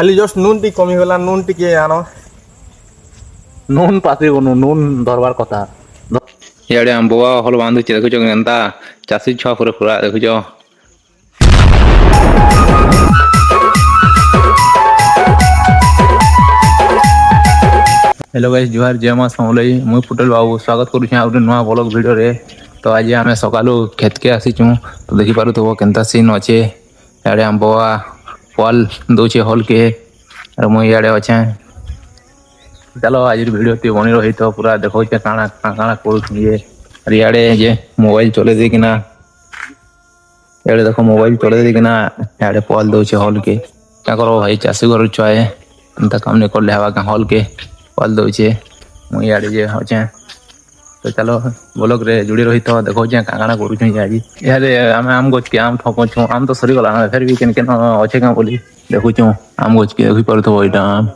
खाली जस्ट नून टी कमी गला नून टिके आनो नून पासे बनु नून धरबार कथा इे आंबुआ हल बांधुचे देखुच एंता चाषी छुआ पूरा पूरा देखुच। हेलो गाइस जुहार जय मां समलई मुई पुटल बाबू स्वागत करूँ आ नुआ ब्लॉग वीडियो रे। तो आज आम सकालू खेत के आसीचु तो देखी पारुथबो केनता सीन अच्छे इे आंबुआ फल दौचे हल के और मुई इे अच्छे। चलो आज वीडियो ती बनी रही तो पूरा देखो काଣା काଣା करूँ और इे जे मोबाइल चले देकिना इे देखो मोबाइल चले देकिना इे फल दौचे हल के क्या करो भाई चाषी घर छुआए एंता काम नहीं कर हवा क्या हल के फल दौचे मुई इे जे अच्छे। तो चलो ब्लॉग रे जुड़ी रही तो देखो काଣା करूँ आज इे आम आम गच के आम ठकुँ आम तो सरीगला फिर भी केन अच्छे क्या बोली देखुँ आम गच के देखी पारुथबो यहाँ आम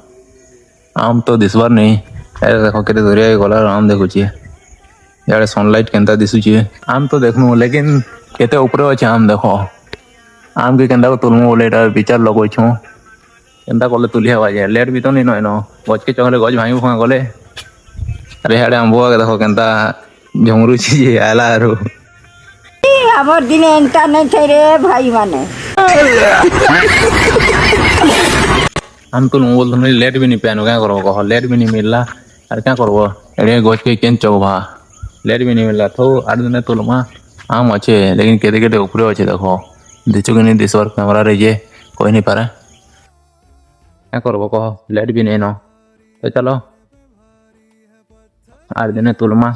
आम तो दिसबार नहीं देखो के धरिया गला आम देखुचे इे सनलाइट केनता दिशुचे आम तो देखनु लेकिन केते ऊपर अच्छे आम देखो आम के केनता तुलमु बोले विचार लगुछू केनता कले तुली हवा जाए लेट भी तो नहीं नय न गच के चहले गच भांगी फुआ गले अरे इे आंबुआ के देखो केनता झमरुची आला आरो आमर दिन एंता नहीं थे रे भाई माने हम तो बोल लेट भी नहीं पानो क्या करो कह लेट भी नहीं मिलला और क्या करबो एड़े गच के केन चौभा लेट भी नहीं मिलला तो आठ दिन तुलमा आम अच्छे लेकिन केते केते ऊपर अच्छे देखो दिचो कि नहीं दिसवर कैमरा रे जे कोई नहीं पारे क्या करबो कह लेट भी नहीं न तो चलो आठ दिन तुलमा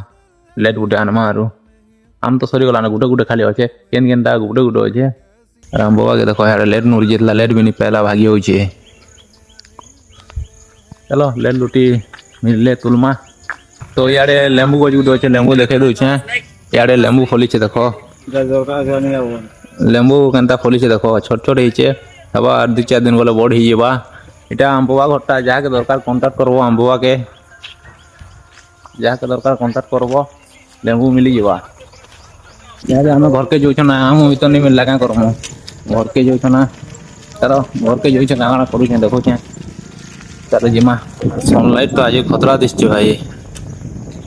लेट गुटे आनमा आरु आम तो सरीगला ना गुटे गुटे खाली अच्छे केन केनता गुटे गुटे अच्छे और आम बाबा के देखो यार लेट नुर जेतला लेट भी नहीं पहला भागी होचे। चलो लेट लुटी मिलले तुलमा तो इे लेंबू गज गुटे अच्छे लेंबू देखे दूचे इे लेंबू फली देखो लेंबू केनता फली देखो छोट छोट होचे हवा दु चार दिन गले बड़ होगा इटा आंबुआ घरटा जहाँ के दरकार कॉन्टाक्ट करबो आंबुआ के जहाँ के दरकार कॉन्टाक्ट करबो लेंबू मिली जावा यहाँ आम घर के जो ना आम भी तो नहीं मिलला क्या करमु घर के जो ना चलो घर के जो काଣା करूँ देखो चलो जिमा सनलाइट तो आज खतरा दिशे भाई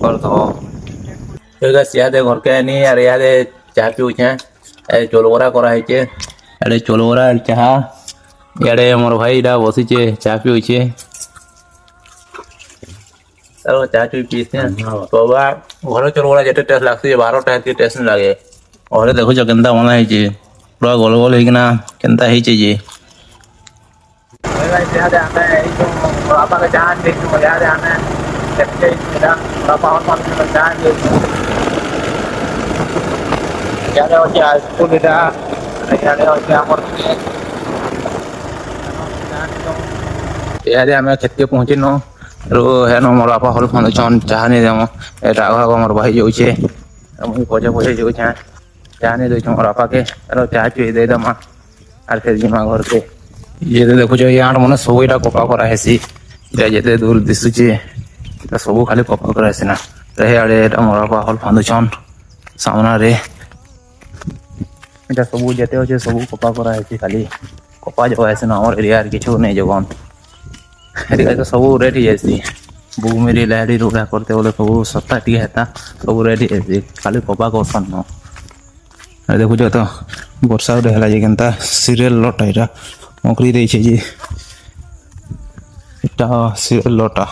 कर दो इे घर के नहीं यार इे चाह पीछे चोलबरा कराइचे इे चोलबरा चाह इे मोर भाई इटा बसीचे चाह पीछे चलो चाह चुई पीते तो घर चोलबरा जिते टेस्ट लगती 12 टा टेस्ट नहीं लगे घरे देखो केनता बना है पूरा गोल गोल होना केनता है जे आम खेत के पहुँची न है न मोर बापा हल फानुन चाह नहीं देम आग मोर भाई जाऊे मुझे पचे पचे जाऊे चाह नहीं दे मोर बापा के चाह चुई दे दमा और फिर जिमा घर के ये देखो ये आठ मन सब यहाँ कपा करासी जिते दूर दिशुचे सब खाली कपा करासी ना आड़े मोर बापा हल फांदुचन सामना रे इटा सब जिते अच्छे सब कपा करासी खाली कपा जगह ना आम एरिया किचु नहीं जगन एरिया तो सब रेट हो जाती बुगमेरी लाइट रुड़ा करते बोले सब सत्ता टी हेता सब रेट हो खाली कपा करसन न देखो तो वर्षा गुटे है केनता सीरियल लटा यहाँ मकड़ी दे सीरियल लटा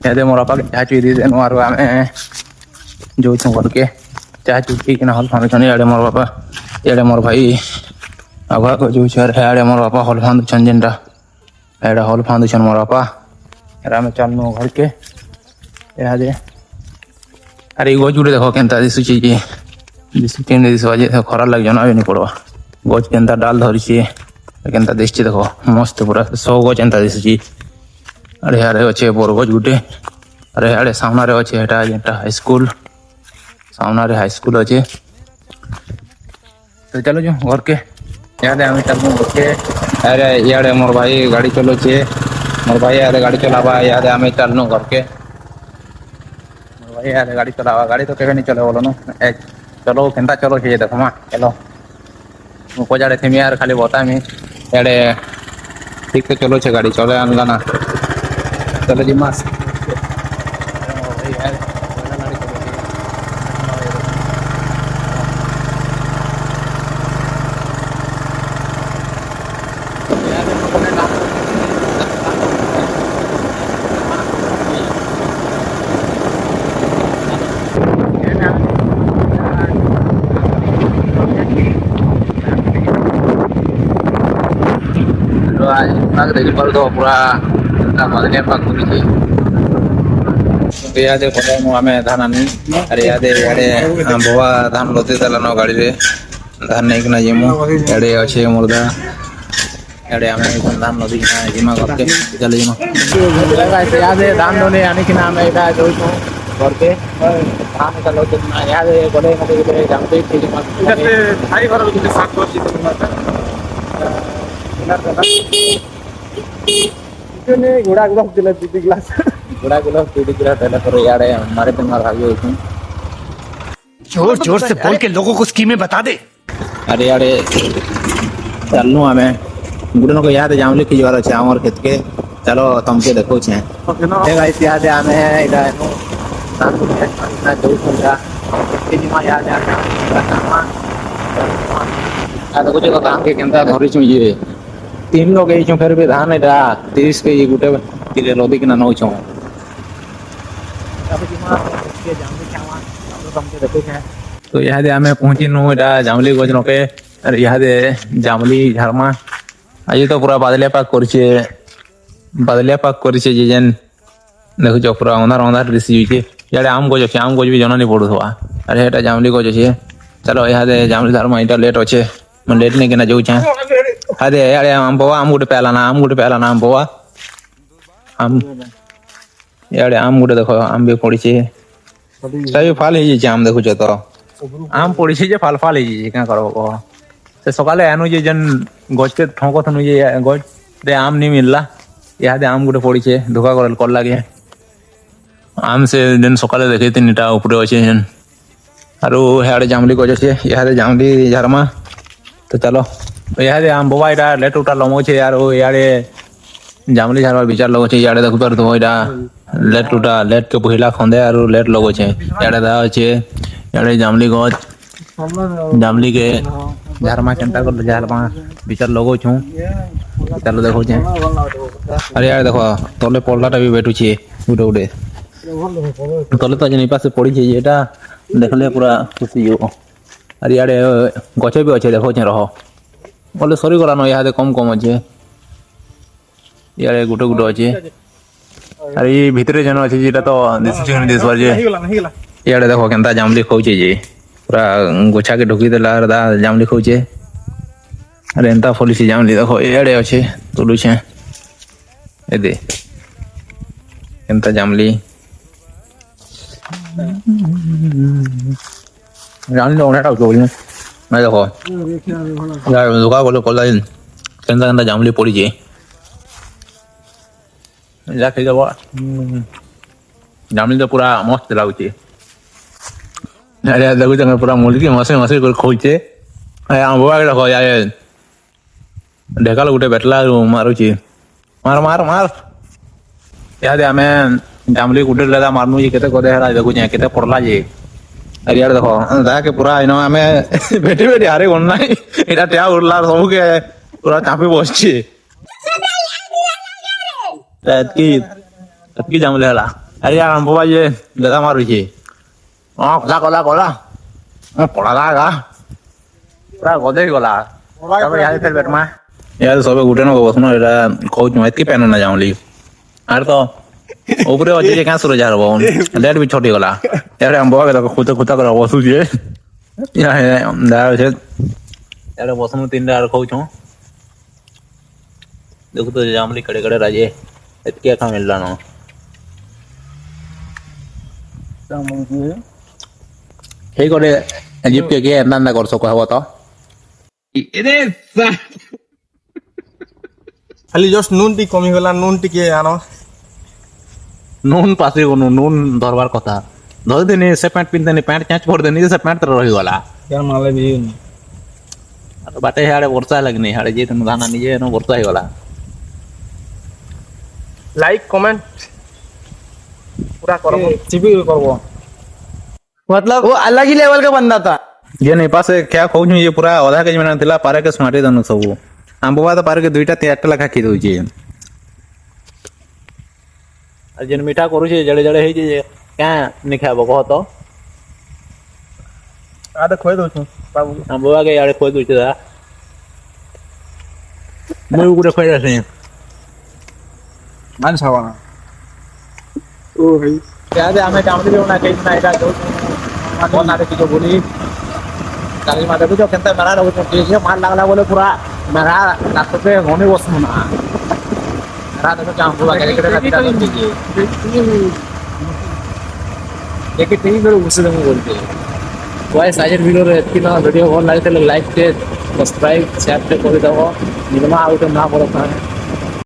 ये मोर बापा चाह चुई दी देनु और आम जो घर के चाह चुकी हल फानुन इे मोर बापा इे मोर भाई आगा को जो इे मोर बापा हल फांदुन जेनटा एडा हल फांदुन मोर बापा आम चलनु घर के इे अरे गज गुटे देख केनता दिशुचे दिशुचे दिशा खराब लगे जना भी नहीं पड़वा गज केनता डाल धरीचे केनता दिशे देखो मस्त पूरा सौ गज एंता दिशुची अरे यार अच्छे बरगज गुटे अरे यार सामना रे अच्छे जेटा हाईस्कूल सामना रे हाईस्कूल अच्छे। तो चलो जो घर के याद आम चलू बच्चे अरे इे मोर भाई गाड़ी चलोचे मोर भाई यार गाड़ी चलावा याद आम चलनु घर के मोर भाई यार गाड़ी चलावा गाड़ी तो कभी नहीं चले बोलो ना चलो केनता चलो चाहिए देखो चलो मुझको जाड़े थी यार खाली बता मी इे ठीक है चलो छे गाड़ी चले आनला ना चलो जी मास देखी पर तो पूरा मदने पाक करी यादे पड़े आमे धान आनी अरे यादे याडे बवा धान लोते दलानो गाड़ी रे धान नहीं किना जेमु याडे अच्छे मुर्दा याडे आमे धान नदी किना जिमा करके चले जिमा लगा यादे धान दोने आनी किना आमे इटा जो करके धान का लोते ना यादे गोले नदी के जानते थे जिमा এটাতে ঠাই ঘর যদি সাত করছি এখানে ঘোড়া গ্লাস দিলে দিদি গ্লাস गुड़ा गुला पीड़ी गिरा पहले पर याडे हमारे दिमाग भागी होती जोर जोर से बोल के लोगों को स्कीमें बता दे। अरे यारे चलनु हमें गुड़नो को याद जामले की ज्वार छे हमर खेत के चलो तुमके देखो छे ए गाइस याद है हमें इडा नो नाम को ना दो संगा के जिमा याद है आ तो कुछ काम के केंता धरि छु ये तीन लोग ए छु फिर भी धान इडा 30 के ये गुटे तिरे लोदी के ना नो छु तो याद आमे पहुंची नु एटा जामली गोजनो के अरे याद जामली झरमा आज तो पूरा बादलिया पाक करछे जे जन देखो जो पूरा ओनार ओनार दिसी जे याडे आम गोज भी जना नहीं पड़ो थवा अरे एटा जामली गोज छे चलो याद जामली झरमा इटा लेट होछे मन लेट नहीं केना जाऊ छे अरे याडे आम बवा आम गुटे पहला ना आम बवा आम याडे आम गुटे देखो आम भी पड़ी छे सही फाल हे जे आम देखो तो आम पड़ी छे जे फाल फाल हे जे का करबो से सकाले आनु जे जन गज के ठोको थनु जे गज रे आम नहीं मिलला यादे आम गुटे पड़ी छे धोका कर लागे आम से जन सकाले देखे तीनटा ऊपरे अछि जन आरो याडे जामली गज छे यादे जामली झरमा तो चलो यादे आम बवा इटा लेट उटा लमो छे यार ओ याडे जामली झरमा विचार लगो छे याडे देखो पर तो इटा लेट के पहिला खंदे आरो लेट लगो छे याडे दा छे याडे जामली गज जामली के झरमा केंटा कर झरमा विचार लगो छु चलो देखो छे अरे यार देखो तले पल्लाटा भी बैठू छे उडे उडे तले तो जनी पासे पड़ी छे एटा देखले पूरा खुशी हो अरे याडे गछ भी अच्छे देखो छे रहो बोले सरी गला न यादे कम अच्छे यार गुटे गुटे अच्छे अरे ये भीतरे जन अच्छे जेटा तो देशवार जे याडे देखो केंता जामली खोचे जे पूरा गोछा के ढुकी देला दा जामली खोचे अरे एंता फलिसी जामली देखो याडे अच्छे तुलु छे ए दे एंता जामली जामली ओनेटा बोल मैं देखो यार दुका बोलो कोला केंता केंता जामली पड़ी जे जाके जब जामली तो पूरा मस्त लाଗୁଛି अरे देखो जंग पूरा मुर्गी मसे कर खोइছে ए आंबो आगे देखो यार ढेकाल गुटे बेटला मारुଛି मार याद हमें जामली गुटे लगा मारनु जी केते कोदे हरा देखो जे केते पड़ला जे अरे यार देखो दा के पूरा इनो हमें बेटी हारे कोन नाही एटा टेया उड़ला सब के पूरा चापी बसछि की जामले हला अरे यार हम ये लगा मारुଛି कला पड़ा पूरा गदे गला यार फिर बेटमा यार सब गुटे न बसनो एटा कहू एतकी पेन ना जामली आर तो ऊपरे अच्छे जे क्या सुरज हरबो लेट भी छोटी गला यार हम बवा के खुता कर बसु जे यार दार छे यार बसनु तीन दार कहू छु देखो तो जामली कड़े राजे इतके का मिलला न हे करे अजीब के अंदा कर सको हवा तो खाली जस्ट नुन टी कमी होला नुन टिके आनो नून पासे कोनु नून धरबार कथा धर देनी से पैंट पिनदेनी पैंट चेंज कर देनी से पैंट तर रही गला यार माले भी बाटे हाड़े वर्षा लगनी हाड़े जे तुम धाना निजे न वर्षा ही गला লাইক কমেন্ট पूरा करो चिपी करबो मतलब वो अलग ही लेवल का बंदा था। ये नहीं पास क्या खोज ये पूरा आधा केजी में थिला पारे के सुनाटे दनु सब आंबवा तो पारे के दुईटा तेटा लखा खी दउची जेन मीठा करू छे जड़े जड़े हे जे क्या नहीं खाबो कह तो आधा खोई दो बाबू आंबवा के यारे खोज दुची दा মই গুড়ে खोज আছে मान छावाना ओ भाई क्या दे हमें काम दे ना कहीं ना एटा जो कौन ना की जो बोली काली माता को जो केंता मरा रहो तो ये मार लागला बोले पूरा मरा लाख पे होने वसु ना मरा तो काम पूरा करे करे लगता है एक टीवी में उसे हम बोलते हैं वॉइस आजर वीडियो रे इतना वीडियो ଭଲ ଲାଗିଥିଲେ ଲାଇକ୍ ଟେ ସବସ୍କ୍ରାଇब शेयर ଟେ କରି ଦବ ନିର୍ମା ଆଉ ଟେ ନା ପଡो